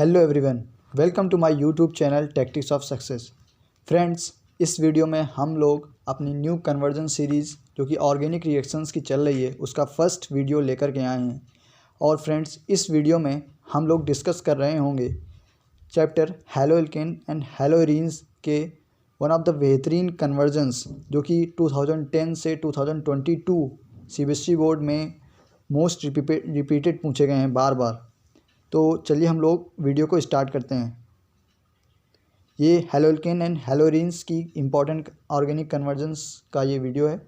Hello everyone, welcome to my YouTube channel tactics of success. Friends, इस video में हम लोग अपनी न्यू कन्वर्जन सीरीज़ जो कि ऑर्गेनिक रिएक्शंस की चल रही है उसका फर्स्ट वीडियो लेकर के आए हैं। और फ्रेंड्स, इस वीडियो में हम लोग डिस्कस कर रहे होंगे चैप्टर हैलोएल्केन एंड हैलोएरीन्स के वन ऑफ द बेहतरीन कन्वर्जन्स जो कि 2010 से 2022 सीबीएसई बोर्ड में मोस्ट रिपीटेड पूछे गए हैं बार बार। तो चलिए हम लोग वीडियो को स्टार्ट करते हैं। ये हैलोएल्केन एंड हैलोएरीन्स की इम्पॉर्टेंट ऑर्गेनिक कन्वर्जन्स का ये वीडियो है।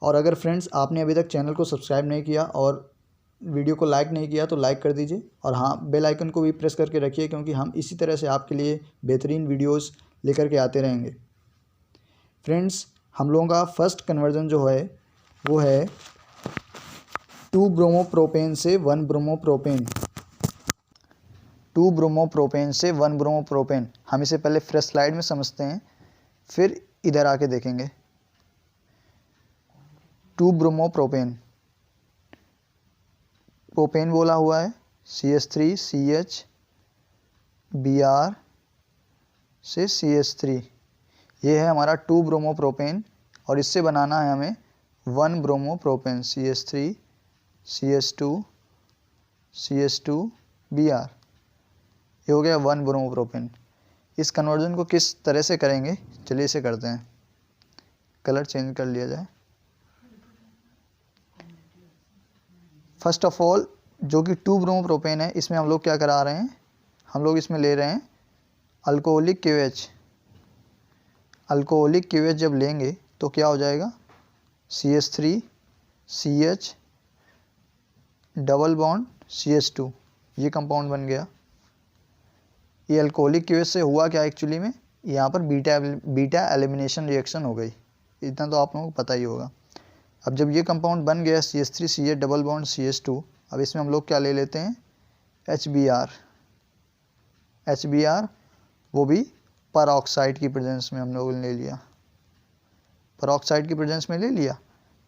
और अगर फ्रेंड्स आपने अभी तक चैनल को सब्सक्राइब नहीं किया और वीडियो को लाइक नहीं किया तो लाइक कर दीजिए, और हाँ, बेल आइकन को भी प्रेस करके रखिए क्योंकि हम इसी तरह से आपके लिए बेहतरीन वीडियोस लेकर के आते रहेंगे। फ्रेंड्स, हम लोगों का फर्स्ट कन्वर्जन जो है वो है 2 ब्रोमोप्रोपेन से 1 ब्रोमोप्रोपेन। 2 ब्रोमोप्रोपेन से 1 ब्रोमोप्रोपेन। हम इसे पहले फ्रेश स्लाइड में समझते हैं, फिर इधर आके देखेंगे। 2 ब्रोमोप्रोपेन, प्रोपेन बोला हुआ है, CH3 CH Br से CH3, ये है हमारा 2 ब्रोमोप्रोपेन। और इससे बनाना है हमें 1 bromopropane, CH3 CH2 CH2 Br। ये हो गया 1 ब्रोमोप्रोपेन। इस कन्वर्जन को किस तरह से करेंगे, चलिए इसे करते हैं। कलर चेंज कर लिया जाए। फर्स्ट ऑफ ऑल, जो कि 2 ब्रोमोप्रोपेन है, इसमें हम लोग क्या करा रहे हैं, हम लोग इसमें ले रहे हैं अल्कोहलिक KOH। अल्कोहलिक KOH जब लेंगे तो क्या हो जाएगा, CH3 CH double bond CH2, ये कंपाउंड बन गया। ये अल्कोहलिक KOH से हुआ क्या एक्चुअली में, यहाँ पर बीटा एलिमिनेशन रिएक्शन हो गई, इतना तो आप लोगों को पता ही होगा। अब जब ये कंपाउंड बन गया CH3 CH double bond CH2, अब इसमें हम लोग क्या ले लेते हैं, HBr, वो भी पर ऑक्साइड की प्रेजेंस में हम लोगों ने ले लिया, पर ऑक्साइड की प्रेजेंस में ले लिया,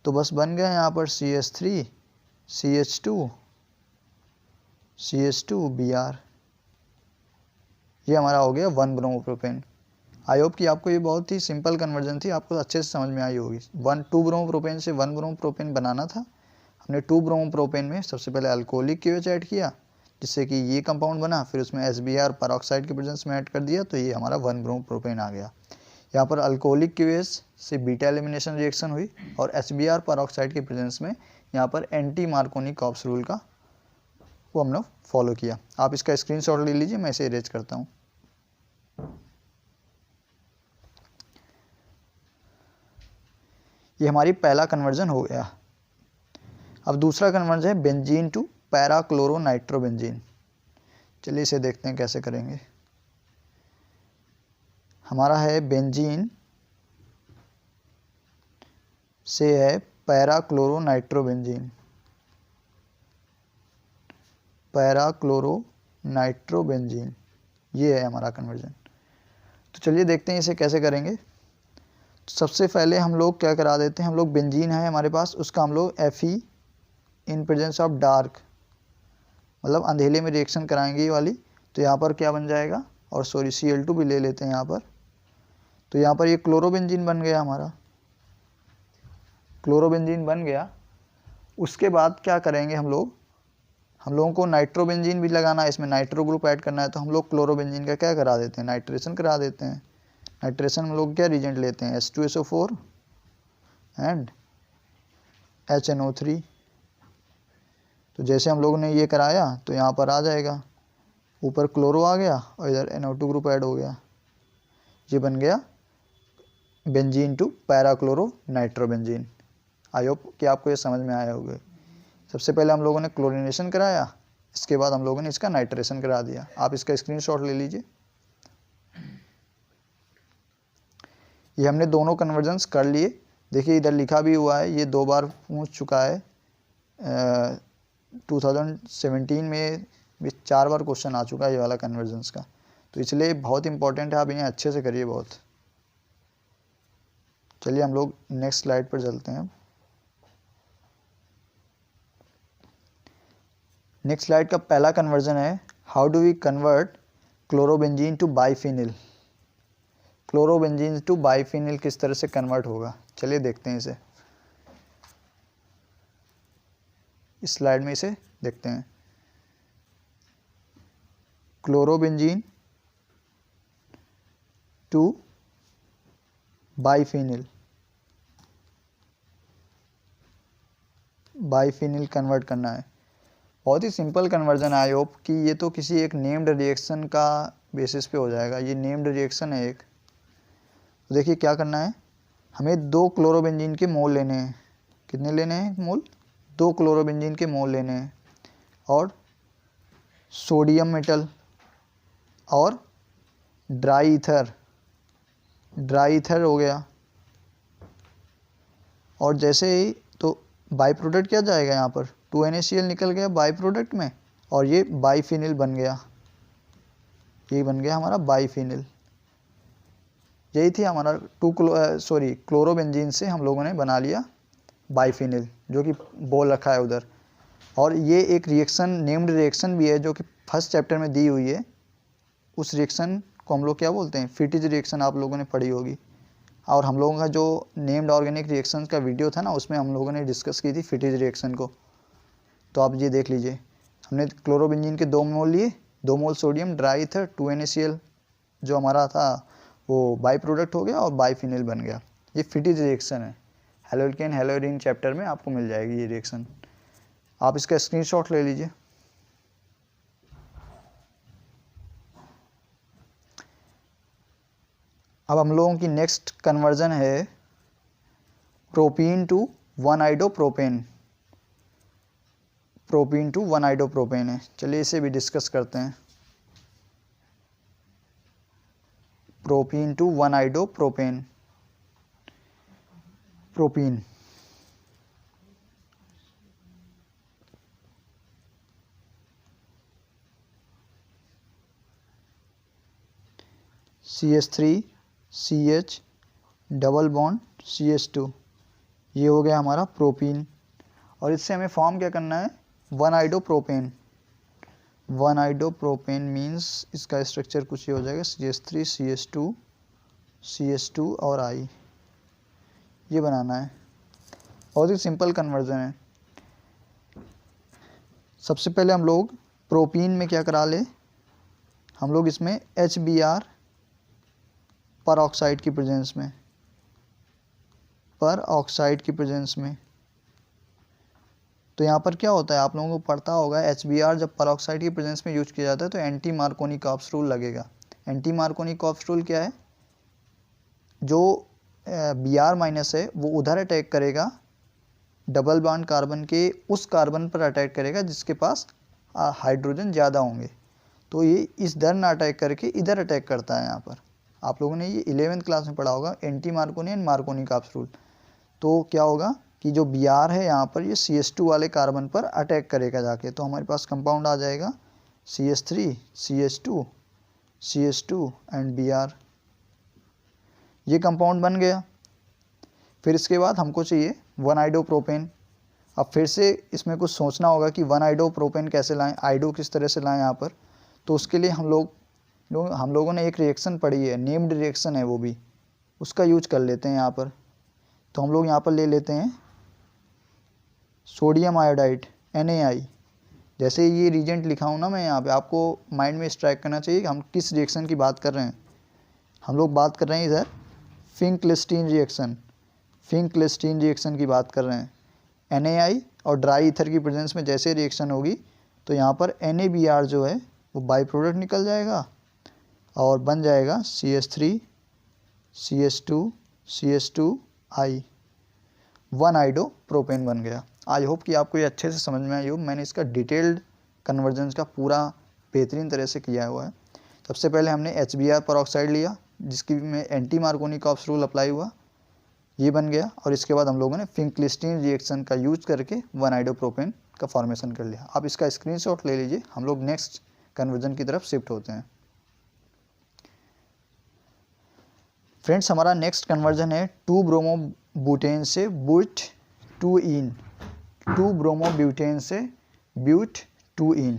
तो बस बन गया यहाँ पर CH3 CH2 Br। ये हमारा हो गया 1 ब्रोमोप्रोपेन। आई होप कि आपको ये बहुत ही सिंपल कन्वर्जन थी, आपको अच्छे से समझ में आई होगी। 2 ब्रोमोप्रोपेन से 1 ब्रोमोप्रोपेन बनाना था। हमने 2 ब्रोमोप्रोपेन में सबसे पहले अल्कोहलिक KOH ऐड किया, जिससे कि ये कंपाउंड बना, फिर उसमें HBr पर ऑक्साइड की प्रेजेंस में ऐड कर दिया, तो ये हमारा 1 ब्रोमोप्रोपेन आ गया। यहाँ पर अल्कोहलिक KOH से बीटा एलिमिनेशन रिएक्शन हुई और HBr पर ऑक्साइड की प्रेजेंस में यहाँ पर एंटी मार्कोनी-कॉप्स रूल का वो हमने फॉलो किया। आप इसका स्क्रीनशॉट ले लीजिए, मैं इसे इरेज करता हूँ। ये हमारी पहला कन्वर्जन हो गया। अब दूसरा कन्वर्जन है बेंजीन टू पैराक्लोरोनाइट्रोबेंजीन। चलिए इसे देखते हैं कैसे करेंगे। हमारा है बेंजीन से है पैराक्लोरोनाइट्रोबेंजीन, पैराक्लोरोनाइट्रोबेंजीन, ये है हमारा कन्वर्जन। तो चलिए देखते हैं इसे कैसे करेंगे। सबसे पहले हम लोग क्या करा देते हैं, हम लोग बेंजीन है हमारे पास, उसका हम लोग Fe in presence of dark, मतलब अंधेले में रिएक्शन कराएंगे ये वाली, तो यहाँ पर क्या बन जाएगा, और सॉरी Cl2 भी ले लेते हैं यहाँ पर। तो यहाँ पर ये क्लोरोबेंजीन बन गया हमारा, क्लोरोबेंजीन बन गया। उसके बाद क्या करेंगे हम लोगों को नाइट्रोबेंजीन भी लगाना है, इसमें नाइट्रो ग्रुप ऐड करना है, तो हम लोग क्लोरोबेंजीन का क्या करा देते हैं, नाइट्रेशन करा देते हैं। नाइट्रेशन हम लोग क्या रिजेंट लेते हैं, H2SO4 एंड HNO3। तो जैसे हम लोगों ने ये कराया तो यहाँ पर आ जाएगा, ऊपर क्लोरो आ गया और इधर NO2 ग्रुप ऐड हो गया। ये बन गया बेंजीन टू पैराक्लोरोनाइट्रोबेंजीन। आई होप कि आपको ये समझ में आया होगा। सबसे पहले हम लोगों ने क्लोरीनेशन कराया, इसके बाद हम लोगों ने इसका नाइट्रेशन करा दिया। आप इसका स्क्रीनशॉट ले लीजिए। ये हमने दोनों कन्वर्जन्स कर लिए। देखिए इधर लिखा भी हुआ है, ये 2 बार पूछ चुका है। 2017 में भी 4 बार क्वेश्चन आ चुका है ये वाला कन्वर्जन्स का, तो इसलिए बहुत इंपॉर्टेंट है, आप इन्हें अच्छे से करिए बहुत। चलिए हम लोग नेक्स्ट स्लाइड पर चलते हैं। नेक्स्ट स्लाइड का पहला कन्वर्जन है how do we convert chlorobenzene to biphenyl. Chlorobenzene to biphenyl किस तरह से कन्वर्ट होगा, चलिए देखते हैं इसे। इस स्लाइड में इसे देखते हैं। क्लोरोबेंजीन टू बाइफिनिल, बाइफिनिल कन्वर्ट करना है। बहुत ही सिंपल कन्वर्जन है। आई होप कि ये तो किसी एक नेम्ड रिएक्शन का बेसिस पे हो जाएगा। ये नेम्ड रिएक्शन है एक। तो देखिए क्या करना है, हमें 2 क्लोरोबेंजीन के मोल लेने हैं। कितने लेने हैं मोल? 2 क्लोरोबेंजीन के मोल लेने हैं और सोडियम मेटल और ड्राई ईथर, ड्राई ईथर हो गया। और जैसे ही तो बाई प्रोडक्ट क्या जाएगा यहाँ पर, 2NaCl निकल गया बाई प्रोडक्ट में और ये बाइफिनिल बन गया। ये बन गया हमारा बाइफिनिल। यही थी हमारा क्लोरोबेंजीन से हम लोगों ने बना लिया बाइफिनिल, जो कि बोल रखा है उधर। और ये एक रिएक्शन, नेम्ड रिएक्शन भी है, जो कि फर्स्ट चैप्टर में दी हुई है। उस रिएक्शन को हम लोग क्या बोलते हैं, फिटिज रिएक्शन, आप लोगों ने पढ़ी होगी। और हम लोगों का जो नेम्ड ऑर्गेनिक रिएक्शंस का वीडियो था ना, उसमें हम लोगों ने डिस्कस की थी फिटिज रिएक्शन को। तो आप ये देख लीजिए, हमने क्लोरोबेंजीन के 2 मोल लिए, 2 मोल सोडियम, ड्राई ईथर, 2NaCl जो हमारा था वो बाई प्रोडक्ट हो गया और बाइफिनिल बन गया। ये फिटिज रिएक्शन है। हैलोल्केन हैलोरीन चैप्टर में आपको मिल जाएगी ये रिएक्शन। आप इसका स्क्रीनशॉट ले लीजिए। अब हम लोगों की नेक्स्ट कन्वर्जन है propene to one iodopropane. Propene to one iodopropane है। चलिए इसे भी डिस्कस करते हैं। Propene to one iodopropane, propene. CH3CH double bond CH2, ये हो गया हमारा प्रोपीन। और इससे हमें फॉर्म क्या करना है, 1-आइडोप्रोपेन। 1-आइडोप्रोपेन मीन्स इसका स्ट्रक्चर कुछ ये हो जाएगा, CH3 CH2 और I, ये बनाना है। बहुत ही सिंपल कन्वर्जन है। सबसे पहले हम लोग प्रोपीन में क्या करा ले, हम लोग इसमें HBr पर ऑक्साइड की प्रेजेंस में, पर ऑक्साइड की प्रेजेंस में। तो यहाँ पर क्या होता है, आप लोगों को पता होगा, HBr जब पर ऑक्साइड की प्रेजेंस में यूज किया जाता है तो एंटी मार्कोनी-कॉप्स रूल लगेगा। एंटी मार्कोनी-कॉप्स रूल क्या है, जो Br माइनस है वो उधर अटैक करेगा, डबल बॉन्ड कार्बन के उस कार्बन पर अटैक करेगा जिसके पास हाइड्रोजन ज़्यादा होंगे। तो ये इस दर ना अटैक करके इधर अटैक करता है। यहाँ पर आप लोगों ने ये 11th क्लास में पढ़ा होगा, anti Markovnikov and Markovnikov-cops rule. तो क्या होगा कि जो Br है यहाँ पर ये CH2 वाले कार्बन पर अटैक करेगा जाके। तो हमारे पास कंपाउंड आ जाएगा CH3 CH2 एंड Br। ये कंपाउंड बन गया। फिर इसके बाद हमको चाहिए 1-आइडोप्रोपेन। अब फिर से इसमें कुछ सोचना होगा कि 1-आइडोप्रोपेन कैसे लाएं, आइडो किस तरह से लाएं यहाँ पर। तो उसके लिए हम लोगों ने एक रिएक्शन पढ़ी है, नेम्ड रिएक्शन है वो भी, उसका यूज कर लेते हैं यहाँ पर। तो हम लोग यहाँ पर ले लेते हैं सोडियम आयोडाइड NaI। जैसे ये रीजेंट लिखा हूँ ना मैं यहाँ पे, आपको माइंड में स्ट्राइक करना चाहिए कि हम किस रिएक्शन की बात कर रहे हैं। हम लोग बात कर रहे हैं इधर फिंकलिस्टीन रिएक्शन, फिंकलिस्टीन रिएक्शन की बात कर रहे हैं। NaI और ड्राई ईथर की प्रेजेंस में जैसे रिएक्शन होगी तो यहाँ पर NaBr जो है वो बाई प्रोडक्ट निकल जाएगा और बन जाएगा CH3 CH2I, 1-आइडोप्रोपेन बन गया। आई होप कि आपको ये अच्छे से समझ में आई हो। मैंने इसका डिटेल्ड कन्वर्जन का पूरा बेहतरीन तरह से किया हुआ है। सबसे पहले हमने HBr पर ऑक्साइड लिया जिसकी में एंटी मार्कोनी-कॉप्स रूल अप्लाई हुआ, ये बन गया। और इसके बाद हम लोगों ने फिंकलिस्टीन रिएक्शन का यूज करके 1-आइडोप्रोपेन का फॉर्मेशन कर लिया। आप इसका स्क्रीनशॉट ले लीजिए। हम लोग नेक्स्ट कन्वर्जन की तरफ शिफ्ट होते हैं। फ्रेंड्स, हमारा नेक्स्ट कन्वर्जन है 2-ब्रोमोब्यूटेन से ब्यूट-2-ईन, 2-ब्रोमोब्यूटेन से ब्यूट-2-ईन।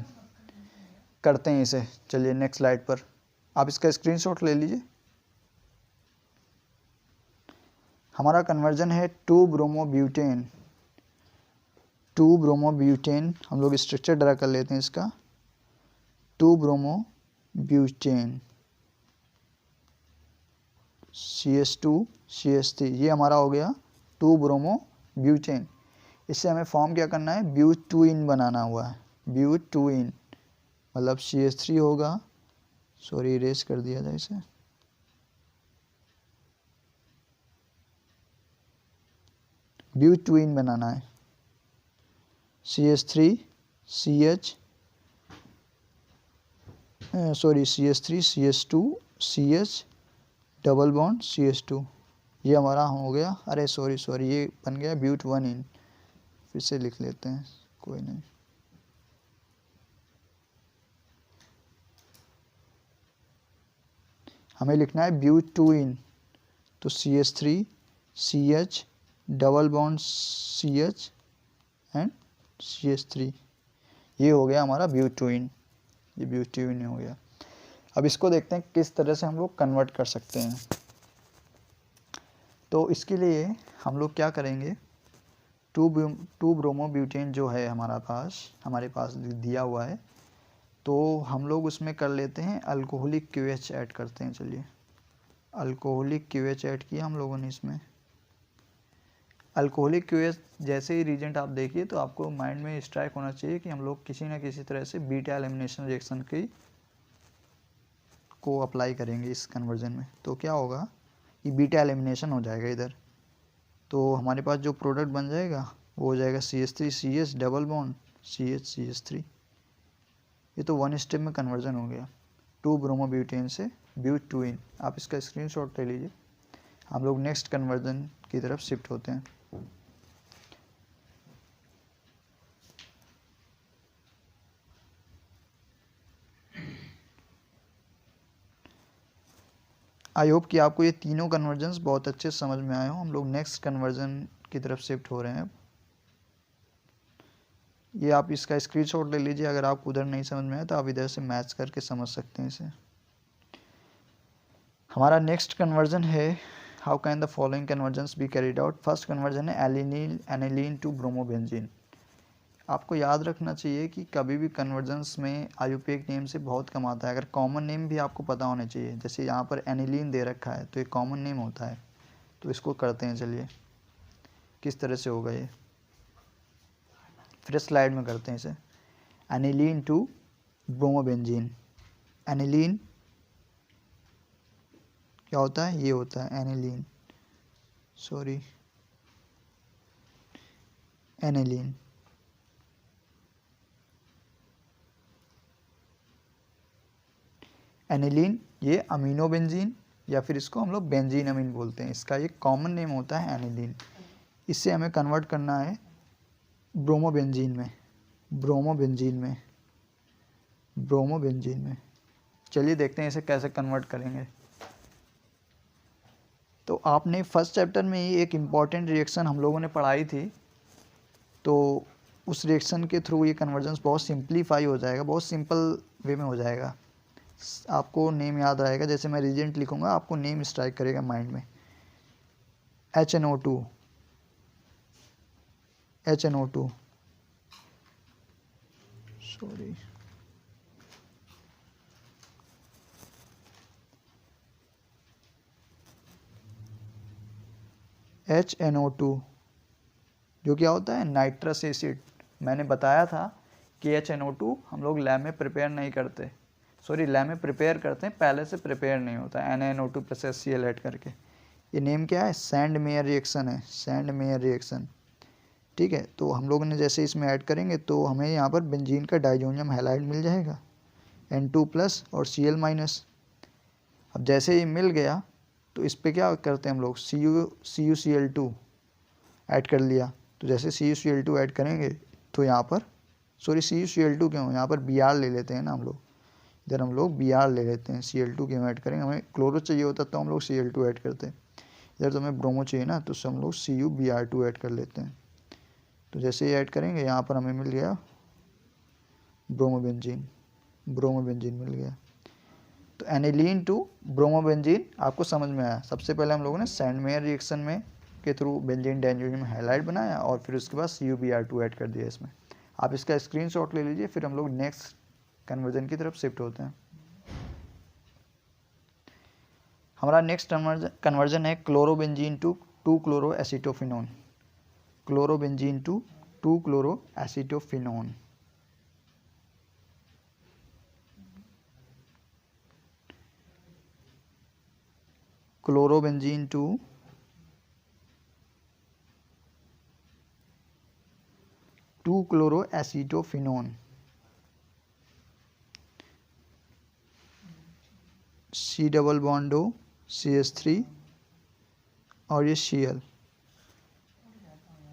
करते हैं इसे। चलिए नेक्स्ट स्लाइड पर आप इसका स्क्रीनशॉट ले लीजिए। हमारा कन्वर्जन है 2-ब्रोमोब्यूटेन। 2-ब्रोमोब्यूटेन हम लोग स्ट्रक्चर ड्रा कर लेते हैं इसका। 2-ब्रोमोब्यूटेन CH2 CH3, ये हमारा हो गया 2-ब्रोमोब्यूटेन। इससे हमें फॉर्म क्या करना है, ब्यूटूइन बनाना हुआ है। ब्यूटूइन मतलब CH3 होगा, सॉरी इरेज कर दिया जाए इसे, ब्यूटूइन बनाना है। CH3 CH2 CH double bond CH2, ये हमारा हो गया। अरे सॉरी ये बन गया ब्यूट1इन। फिर से लिख लेते हैं, कोई नहीं। हमें लिखना है ब्यूट2इन, तो CH3 CH double bond CH and CH3, ये हो गया हमारा ब्यूटूइन। ये ब्यूटूइन हो गया। अब इसको देखते हैं किस तरह से हम लोग कन्वर्ट कर सकते हैं। तो इसके लिए हम लोग क्या करेंगे, 2-ब्रोमोब्यूटेन जो है हमारे पास दिया हुआ है, तो हम लोग उसमें कर लेते हैं अल्कोहलिक QH ऐड करते हैं। चलिए अल्कोहलिक QH ऐड किया हम लोगों ने इसमें। अल्कोहलिक QH जैसे ही रीजेंट आप देखिए तो आपको माइंड में स्ट्राइक होना चाहिए कि हम लोग किसी ना किसी तरह से बीटा एलिमिनेशन रिएक्शन को अप्लाई करेंगे इस कन्वर्जन में। तो क्या होगा, ये बीटा एलिमिनेशन हो जाएगा इधर, तो हमारे पास जो प्रोडक्ट बन जाएगा वो हो जाएगा CH3 CH double bond CH CH3। ये तो 1 स्टेप में कन्वर्जन हो गया 2-ब्रोमोब्यूटेन से ब्यूटूइन। आप इसका स्क्रीनशॉट ले लीजिए। हम लोग नेक्स्ट कन्वर्जन की तरफ शिफ्ट होते हैं। आई होप कि आपको ये तीनों कन्वर्जन्स बहुत अच्छे से समझ में आए हो। हम लोग नेक्स्ट कन्वर्जन की तरफ शिफ्ट हो रहे हैं। ये आप इसका स्क्रीनशॉट ले लीजिए। अगर आपको उधर नहीं समझ में आए तो आप इधर से मैच करके समझ सकते हैं इसे। हमारा नेक्स्ट कन्वर्जन है, how can the following convergence be carried out. First conversion है एनिलीन टू ब्रोमोबेंजीन। आपको याद रखना चाहिए कि कभी भी कन्वर्जन्स में आयुपेक नेम से बहुत कम आता है। अगर कॉमन नेम भी आपको पता होने चाहिए, जैसे यहाँ पर एनिलीन दे रखा है तो ये कॉमन नेम होता है। तो इसको करते हैं, चलिए किस तरह से होगा ये, फिर स्लाइड में करते हैं इसे। एनिलीन टू ब्रोमोबेंजीन, एनिलीन क्या होता है, ये होता है एनिलीन, सॉरी एनिलीन। एनिलीन ये अमीनो बेंजीन या फिर इसको हम लोग बेंजीन अमीन बोलते हैं। इसका एक कॉमन नेम होता है एनिलीन। इससे हमें कन्वर्ट करना है ब्रोमोबेंजीन में, ब्रोमोबेंजीन में, ब्रोमोबेंजीन में। चलिए देखते हैं इसे कैसे कन्वर्ट करेंगे। तो आपने फर्स्ट चैप्टर में ही एक इम्पॉर्टेंट रिएक्शन हम लोगों ने पढ़ाई थी, तो उस रिएक्शन के थ्रू ये कन्वर्जन्स बहुत सिंप्लीफाई हो जाएगा, बहुत सिंपल वे में हो जाएगा। आपको नेम याद रहेगा, जैसे मैं रिजेंट लिखूंगा आपको नेम स्ट्राइक करेगा माइंड में। HNO2, HNO2, सॉरी HNO2 जो क्या होता है, नाइट्रस एसिड। मैंने बताया था कि HNO2 हम लोग लैब में प्रिपेयर नहीं करते, सॉरी लैब में प्रिपेयर करते हैं, पहले से प्रिपेयर नहीं होता है NaNO2 प्लस HCl ऐड करके। ये नेम क्या है, सैंड मेयर रिएक्शन है, सैंड मेयर रिएक्शन। ठीक है, तो हम लोगों ने जैसे इसमें ऐड करेंगे तो हमें यहाँ पर बेंजीन का डाइजोनियम हैलाइड मिल जाएगा, N2 प्लस और Cl माइनस। अब जैसे ये मिल गया तो इस पर क्या करते हैं हम लोग, CuCl2 ऐड कर लिया। तो जैसे CuCl2 ऐड करेंगे तो यहाँ पर, सॉरी CuCl2 क्यों, यहाँ पर Br ले लेते हैं ना हम लोग, इधर हम लोग Br ले लेते हैं। Cl2 क्यों ऐड करेंगे, हमें क्लोरो चाहिए होता तो हम लोग Cl2 ऐड करते हैं। इधर तो हमें ब्रोमो चाहिए ना, तो हम लोग CuBr2 ऐड कर लेते हैं। तो जैसे ये ऐड करेंगे यहाँ पर हमें मिल गया ब्रोमोबेंजीन। ब्रोमोबेंजीन मिल गया। तो एनिलीन टू ब्रोमोबेंजीन आपको समझ में आया। सबसे पहले हम लोगों ने सैंडमेयर रिएक्शन में के थ्रू बेंजीन डायज़ोनियम हैलाइड बनाया और फिर उसके बाद CuBr2 ऐड कर दिया इसमें। आप इसका स्क्रीनशॉट ले लीजिए, फिर हम लोग नेक्स्ट कन्वर्जन की तरफ शिफ्ट होते हैं। हमारा नेक्स्ट कन्वर्जन है chlorobenzene to two chloroacetophenone. Chlorobenzene to two chloroacetophenone. Chlorobenzene to two chloroacetophenone. C double bond O CH3 और ये Cl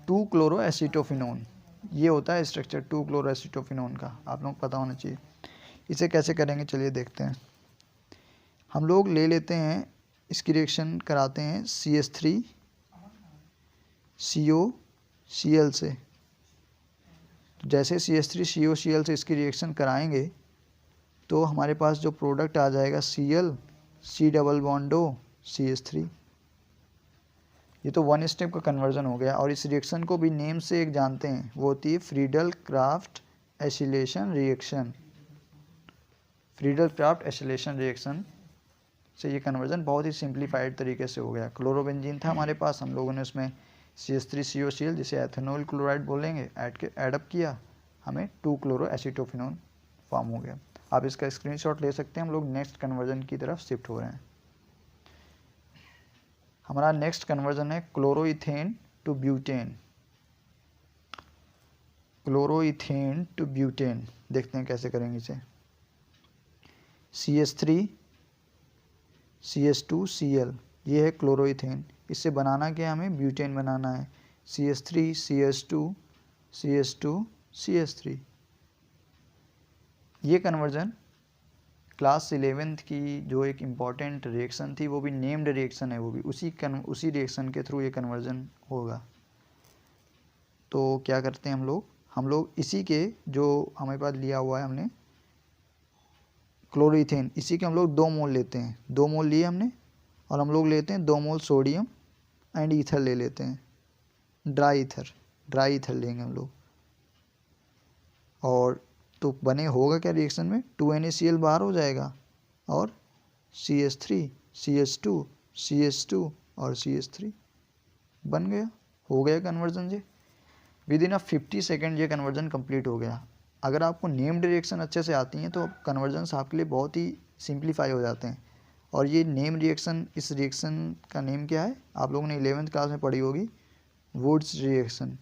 2-क्लोरोएसीटोफिनोन। ये होता है स्ट्रक्चर 2-क्लोरोएसीटोफिनोन का, आप लोग पता होना चाहिए। इसे कैसे करेंगे चलिए देखते हैं। हम लोग ले लेते हैं, इसकी रिएक्शन कराते हैं CH3 CO Cl से। जैसे CH3 CO Cl से इसकी रिएक्शन कराएंगे तो हमारे पास जो प्रोडक्ट आ जाएगा Cl C double bond O CH3। ये तो वन स्टेप का कन्वर्जन हो गया। और इस रिएक्शन को भी नेम से एक जानते हैं, वो होती है Friedel Crafts acylation reaction. Friedel Crafts acylation reaction से ये कन्वर्जन बहुत ही सिंप्लीफाइड तरीके से हो गया। क्लोरोबेंजीन था हमारे पास, हम लोगों ने उसमें CH3 COCl जिसे एथेनॉल क्लोराइड बोलेंगे ऐडअप किया, हमें 2-क्लोरोएसीटोफिनोन फॉर्म हो गया। आप इसका स्क्रीनशॉट ले सकते हैं। हम लोग नेक्स्ट कन्वर्जन की तरफ शिफ्ट हो रहे हैं। हमारा नेक्स्ट कन्वर्जन है chloroethane to butane. Chloroethane to butane देखते हैं कैसे करेंगे इसे। CH3 CH2 Cl ये है क्लोरोइथेन। इससे बनाना क्या है, हमें ब्यूटेन बनाना है। CH3 CH2 CH2 CH3। ये कन्वर्जन क्लास 11th की जो एक इम्पॉर्टेंट रिएक्शन थी, वो भी नेम्ड रिएक्शन है, वो भी उसी रिएक्शन के थ्रू ये कन्वर्जन होगा। तो क्या करते हैं हम लोग इसी के जो हमारे पास लिया हुआ है हमने क्लोरोइथेन, इसी के हम लोग 2 मोल लेते हैं। 2 मोल लिए हमने, और हम लोग लेते हैं 2 मोल सोडियम एंड ईथर ले लेते हैं, ड्राई ईथर लेंगे हम लोग। और तो बने होगा क्या रिएक्शन में, 2NaCl बाहर हो जाएगा और CH3 CH2 CH2 और CH3 बन गया, हो गया कन्वर्जन जी। विद इन 50 सेकेंड ये कन्वर्जन कंप्लीट हो गया। अगर आपको नेम्ड रिएक्शन अच्छे से आती हैं तो कन्वर्जन्स आपके लिए बहुत ही सिंप्लीफाई हो जाते हैं। और ये नेम रिएक्शन, इस रिएक्शन का नेम क्या है, आप लोगों ने 11th क्लास में पढ़ी होगी, वुड्स रिएक्शन।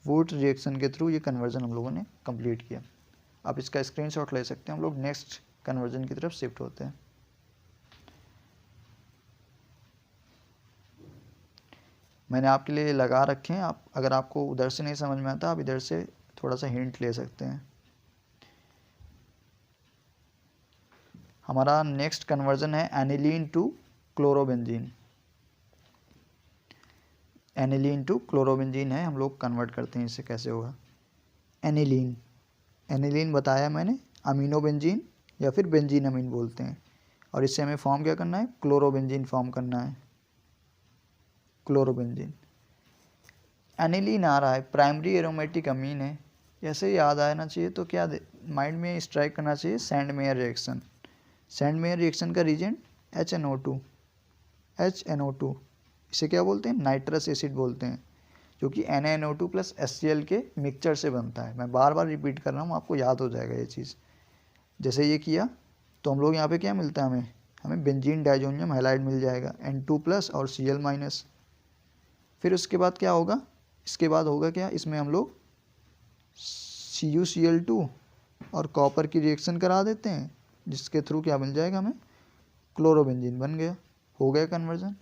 वुड्स रिएक्शन के थ्रू ये कन्वर्जन हम लोगों ने कंप्लीट किया। आप इसका स्क्रीनशॉट ले सकते हैं। हम लोग नेक्स्ट कन्वर्जन की तरफ शिफ्ट होते हैं। मैंने आपके लिए लगा रखे हैं, आप अगर आपको उधर से नहीं समझ में आता आप इधर से थोड़ा सा हिंट ले सकते हैं। हमारा नेक्स्ट कन्वर्जन है aniline to chlorobenzene. Aniline to chlorobenzene है, हम लोग कन्वर्ट करते हैं। इससे कैसे होगा, एनिलीन बताया मैंने, अमीनोबेंजीन या फिर बेंजीन अमीन बोलते हैं। और इससे हमें फॉर्म क्या करना है, क्लोरोबेंजीन फॉर्म करना है। क्लोरोबेंजीन एनिलीन आ रहा है, प्राइमरी एरोमेटिक अमीन है। ऐसे याद आना चाहिए तो क्या माइंड में स्ट्राइक करना चाहिए, सैंडमेयर रिएक्शन। सैंडमेयर रिएक्शन का रीजेंट HNO2। इसे क्या बोलते हैं, नाइट्रस एसिड बोलते हैं, जो कि NaNO2 प्लस HCl के मिक्सचर से बनता है। मैं बार बार रिपीट कर रहा हूँ, आपको याद हो जाएगा ये चीज़। जैसे ये किया तो हम लोग यहाँ पे क्या मिलता है, हमें बेंजीन डायज़ोनियम हैलाइड मिल जाएगा, N2 प्लस और Cl माइनस। फिर उसके बाद क्या होगा, इसके बाद होगा क्या, इसमें हम लोग CuCl2 और कॉपर की रिएक्शन करा देते हैं, जिसके थ्रू क्या मिल जाएगा हमें, क्लोरोबेंजीन बन गया। हो गया कन्वर्जन,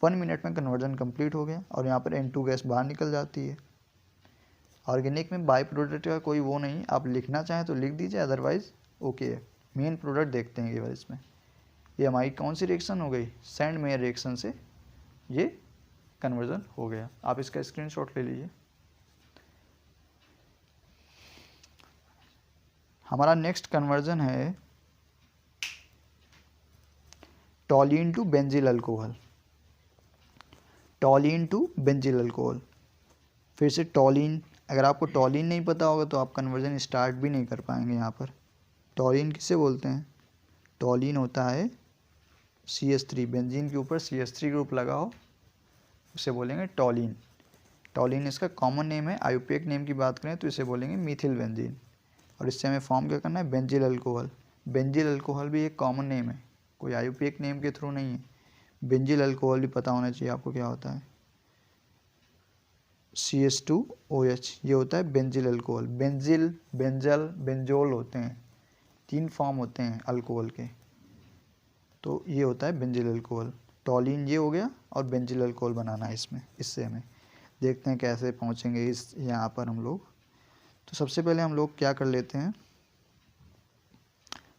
1 मिनट में कन्वर्जन कंप्लीट हो गया। और यहाँ पर N2 गैस बाहर निकल जाती है। ऑर्गेनिक में बाई प्रोडक्ट का कोई वो नहीं, आप लिखना चाहें तो लिख दीजिए, अदरवाइज ओके है। मेन प्रोडक्ट देखते हैं केवल इसमें। ये हमारी कौन सी रिएक्शन हो गई, सैंडमेयर रिएक्शन से ये कन्वर्जन हो गया। आप इसका स्क्रीनशॉट ले लीजिए। हमारा नेक्स्ट कन्वर्जन है toluene to benzyl alcohol. Toluene to benzyl alcohol, फिर से टॉलीन, अगर आपको टॉलीन नहीं पता होगा तो आप कन्वर्जन स्टार्ट भी नहीं कर पाएंगे। यहाँ पर टॉलीन किसे बोलते हैं? टॉलीन होता है CH3, बेंजीन के ऊपर CH3 ग्रुप लगाओ, उसे बोलेंगे टॉलीन। टॉलीन इसका कॉमन नेम है। आयुपेक नेम की बात करें तो इसे बोलेंगे मीथिल बेंजीन, और इससे हमें फॉर्म क्या करना है? Benzyl alcohol. बेंजिल अल्कोहल भी एक कॉमन नेम है, कोई आयुपेक नेम के थ्रू नहीं है। बेंजिल अल्कोहल भी पता होना चाहिए आपको क्या होता है। CH2OH, ये होता है benzyl alcohol. Benzyl, benzyl, benzoyl होते हैं, 3 फॉर्म होते हैं अल्कोहल के, तो ये होता है बेंजिल अल्कोहल। टॉलीन ये हो गया, और बेंजिल अल्कोहल बनाना है इसमें। इससे हमें देखते हैं कैसे पहुँचेंगे इस यहाँ पर हम लोग। तो सबसे पहले हम लोग क्या कर लेते हैं,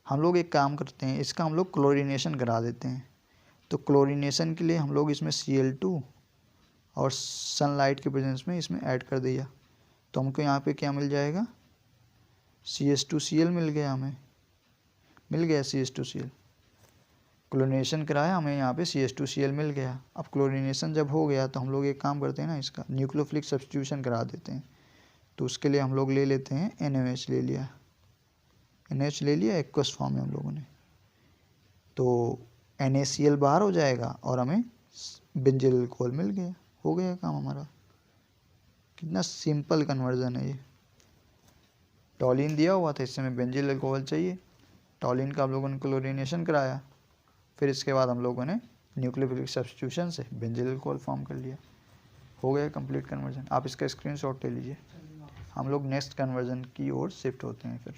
हम लोग एक काम करते हैं, इसका हम लोग क्लोरीनेशन करा देते हैं। तो क्लोरीनेशन के लिए हम लोग इसमें Cl2 और सनलाइट के प्रेजेंस में इसमें ऐड कर दिया, तो हमको यहाँ पे क्या मिल जाएगा? CH2Cl मिल गया, हमें मिल गया CH2Cl। क्लोरीनेशन कराया, हमें यहाँ पे CH2Cl मिल गया। अब क्लोरीनेशन जब हो गया तो हम लोग एक काम करते हैं ना, इसका न्यूक्लियोफिलिक सब्स्टिट्यूशन करा देते हैं। तो उसके लिए हम लोग ले लेते हैं NaOH ले लिया, NaOH ले लिया, एक्वस फॉर्म में हम लोगों ने, तो NaCl बाहर हो जाएगा और हमें बेंजिल अल्कोहल मिल गया। हो गया काम हमारा। कितना सिंपल कन्वर्जन है ये। टॉलीन दिया हुआ था, इससे हमें बेंजिल अल्कोहल चाहिए, टॉलीन का हम लोगों ने क्लोरीनेशन कराया, फिर इसके बाद हम लोगों ने न्यूक्लियोफिलिक सब्स्टिट्यूशन से बेंजिल अल्कोहल फॉर्म कर लिया। हो गया कंप्लीट कन्वर्जन। आप इसका स्क्रीनशॉट ले लीजिए। हम लोग नेक्स्ट कन्वर्जन की ओर शिफ्ट होते हैं। फिर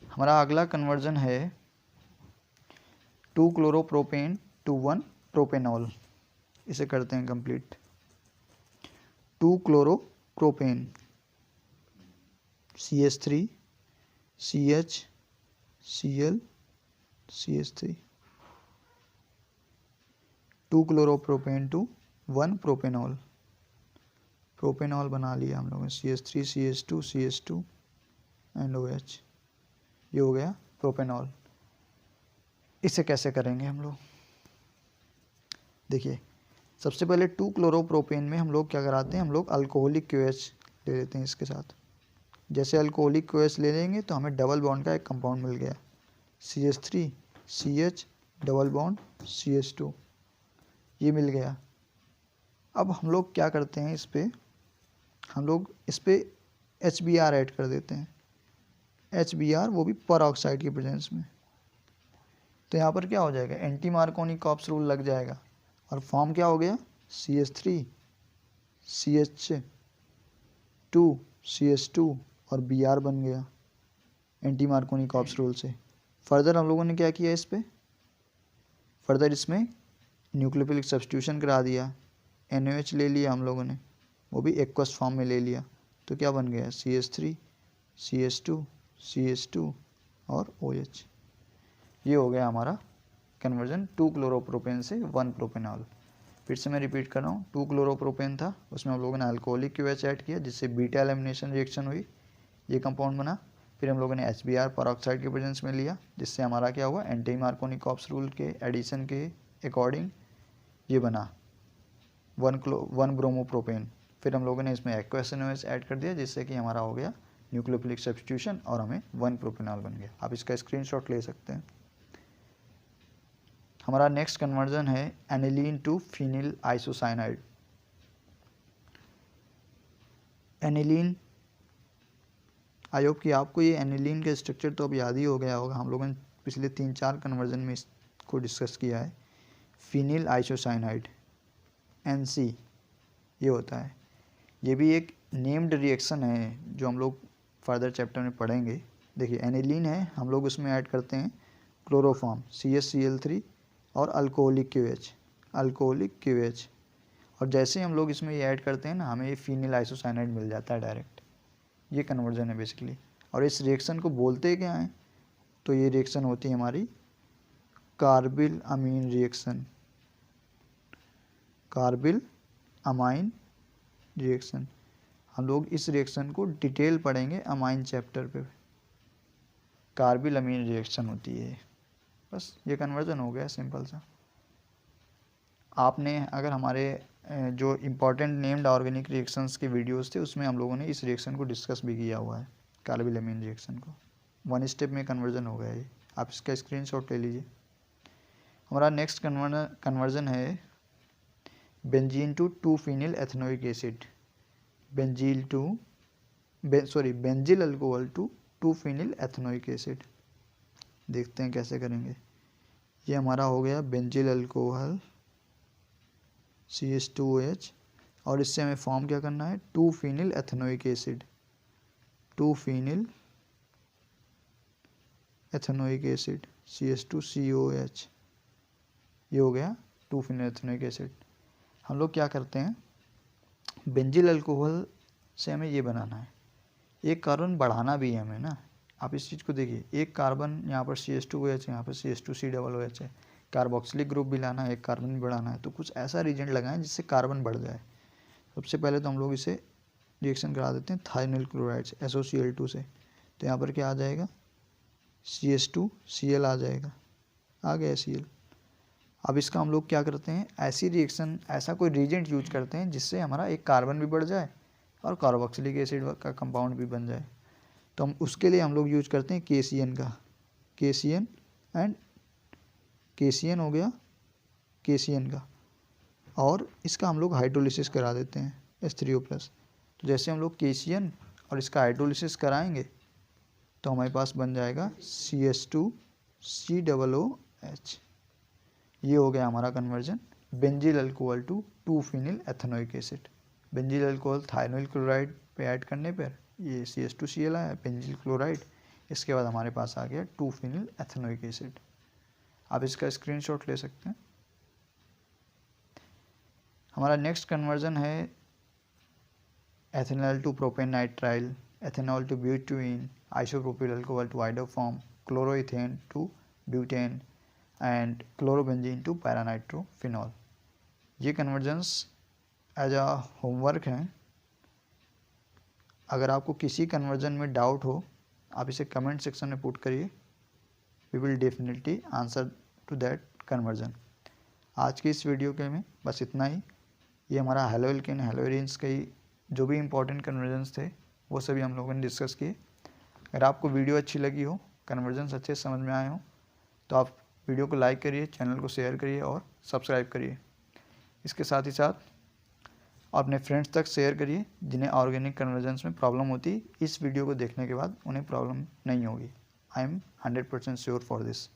हमारा अगला कन्वर्जन है 2 क्लोरोप्रोपेन टू 1 प्रोपेनॉल। इसे करते हैं complete. 2 chloropropane, CH3 CH Cl CH3, 2 chloropropane to 1 propanol. Propanol बना लिया हम लोगों ने, CH3 CH2 CH2 and OH, ये हो गया प्रोपेनॉल। इसे कैसे करेंगे हम लोग? देखिए, सबसे पहले 2 क्लोरोप्रोपेन में हम लोग क्या कराते हैं, हम लोग अल्कोहलिक QH ले लेते हैं इसके साथ। जैसे अल्कोहलिक QH ले लेंगे तो हमें डबल बॉन्ड का एक कंपाउंड मिल गया, CH3 CH double bond CH2, ये मिल गया। अब हम लोग क्या करते हैं, हम लोग इस पर HBr ऐड कर देते हैं, HBr, वो भी पर ऑक्साइड की प्रेजेंस में। तो यहाँ पर क्या हो जाएगा, एंटी मार्कोनी कॉप्स रूल लग जाएगा, और फॉर्म क्या हो गया, CH3 CH2 CH2 और Br बन गया एंटी मार्कोनी कॉप्स रूल से। फर्दर हम लोगों ने क्या किया, फर्दर इसमें न्यूक्लियोफिलिक सब्स्टिट्यूशन करा दिया, NaOH ले लिया हम लोगों ने, वो भी एक्वस फॉर्म में ले लिया, तो क्या बन गया, CH3 CH2 CH2 और OH। ये हो गया हमारा कन्वर्जन 2 क्लोरोप्रोपेन से 1 प्रोपेनॉल। फिर से मैं रिपीट कर रहा हूँ, 2 क्लोरोप्रोपेन था, उसमें हम लोगों ने अल्कोहलिक QH ऐड किया, जिससे बीटा एलिमिनेशन रिएक्शन हुई, ये कंपाउंड बना। फिर हम लोगों ने HBr परऑक्साइड के प्रेजेंस में लिया, जिससे हमारा क्या हुआ, एंटी मार्कोनी कॉप्स रूल के एडिशन के अकॉर्डिंग ये बना 1 ब्रोमोप्रोपेन। फिर हम लोगों ने इसमें एक्वस NaOH ऐड कर दिया, जिससे कि हमारा हो गया न्यूक्लियोफिलिक सब्स्टिट्यूशन और हमें 1 प्रोपेनॉल बन गया। आप इसका स्क्रीनशॉट ले सकते हैं। हमारा नेक्स्ट कन्वर्जन है aniline to phenyl isocyanide. Aniline, I hope कि आपको ये एनिलीन का स्ट्रक्चर तो अब याद ही हो गया होगा, हम लोगों ने पिछले 3-4 कन्वर्जन में इसको डिस्कस किया है। फिनिल आइसोसाइनाइड NC ये होता है, ये भी एक नेम्ड रिएक्शन है जो हम लोग फर्दर चैप्टर में पढ़ेंगे। देखिए, एनिलीन है, हम लोग उसमें ऐड करते हैं क्लोरोफॉर्म CHCl3 और अल्कोहलिक QH, और जैसे हम लोग इसमें ये ऐड करते हैं ना, हमें ये फिनिल आइसोसाइनाइड मिल जाता है डायरेक्ट। ये कन्वर्जन है बेसिकली। और इस रिएक्शन को बोलते क्या हैं, तो ये रिएक्शन होती है हमारी कार्बिल अमीन रिएक्शन, कार्बिल अमाइन रिएक्शन। हम लोग इस रिएक्शन को डिटेल पढ़ेंगे अमाइन चैप्टर पे। कार्बिल-अमीन रिएक्शन होती है। बस ये कन्वर्जन हो गया सिंपल सा। आपने अगर हमारे जो इम्पोर्टेंट नेम्ड ऑर्गेनिक रिएक्शंस के वीडियोस थे उसमें हम लोगों ने इस रिएक्शन को डिस्कस भी किया हुआ है, कार्बिल-अमीन रिएक्शन को। 1 स्टेप में कन्वर्जन हो गया ये, आप इसका स्क्रीनशॉट ले लीजिए। हमारा नेक्स्ट कन्वर्जन है benzene to two phenyl ethanoic acid. Benzyl benzyl alcohol to two phenyl ethanoic acid. देखते हैं कैसे करेंगे। ये हमारा हो गया बेंजिल अल्कोहल CH2OH, और इससे हमें फॉर्म क्या करना है, two phenyl ethanoic acid. Two phenyl ethanoic acid CH2COH, ये हो गया 2-फीनिल एथेनोइक एसिड। हम लोग क्या करते हैं, बेंजिल अल्कोहल से हमें ये बनाना है, एक कार्बन बढ़ाना भी है हमें ना। आप इस चीज़ को देखिए, एक कार्बन यहाँ पर CH2OH है, यहाँ पर CH2COOH है, कार्बोक्सिलिक ग्रुप भी लाना है, एक कार्बन भी बढ़ाना है, तो कुछ ऐसा रीजेंट लगाएं जिससे कार्बन बढ़ जाए। सबसे पहले तो हम लोग इसे रिएक्शन करा देते हैं थाइनिल क्लोराइड से SOCl2 से। तो यहाँ पर क्या आ जाएगा, CH2Cl आ जाएगा, आ गया Cl। अब इसका हम लोग क्या करते हैं, ऐसी रिएक्शन, ऐसा कोई रीजेंट यूज करते हैं जिससे हमारा एक कार्बन भी बढ़ जाए और कार्बोक्सिलिक एसिड का कंपाउंड भी बन जाए। तो हम उसके लिए हम लोग यूज करते हैं KCN का, KCN एंड KCN हो गया, KCN का, और इसका हम लोग हाइड्रोलिसिस करा देते हैं H3O+। तो जैसे हम लोग KCN और इसका हाइड्रोलिसिस कराएंगे तो हमारे पास बन जाएगा CH2COOH। ये हो गया हमारा conversion benzyl alcohol to two phenyl ethanoic acid. Benzyl alcohol thionyl chloride पे ऐड करने पर ये CH2Cl आया, बेंजिल क्लोराइड, इसके बाद हमारे पास आ गया 2-फीनिल एथेनोइक एसिड। आप इसका स्क्रीनशॉट ले सकते हैं। हमारा नेक्स्ट कन्वर्जन है ethanol to propanenitrile, ethanol to butane, isopropyl alcohol to iodoform, chloroethane to butane and chlorobenzene to paranitrophenol. ये कन्वर्जन्स एज अ होमवर्क हैं। अगर आपको किसी कन्वर्जन में डाउट हो आप इसे कमेंट सेक्शन में पुट करिए, we will definitely answer to that conversion. आज की इस वीडियो के में बस इतना ही। ये हमारा हेलो एल्केन हेलो एरीन्स के जो भी इंपॉर्टेंट कन्वर्जन्स थे वो सभी हम लोगों ने डिस्कस किए। अगर आपको वीडियो अच्छी लगी हो, कन्वर्जन्स अच्छे समझ में आए हो, तो आप वीडियो को लाइक करिए, चैनल को शेयर करिए और सब्सक्राइब करिए। इसके साथ ही साथ अपने फ्रेंड्स तक शेयर करिए जिन्हें ऑर्गेनिक कन्वर्जन्स में प्रॉब्लम होती। इस वीडियो को देखने के बाद उन्हें प्रॉब्लम नहीं होगी। I am 100% sure for this.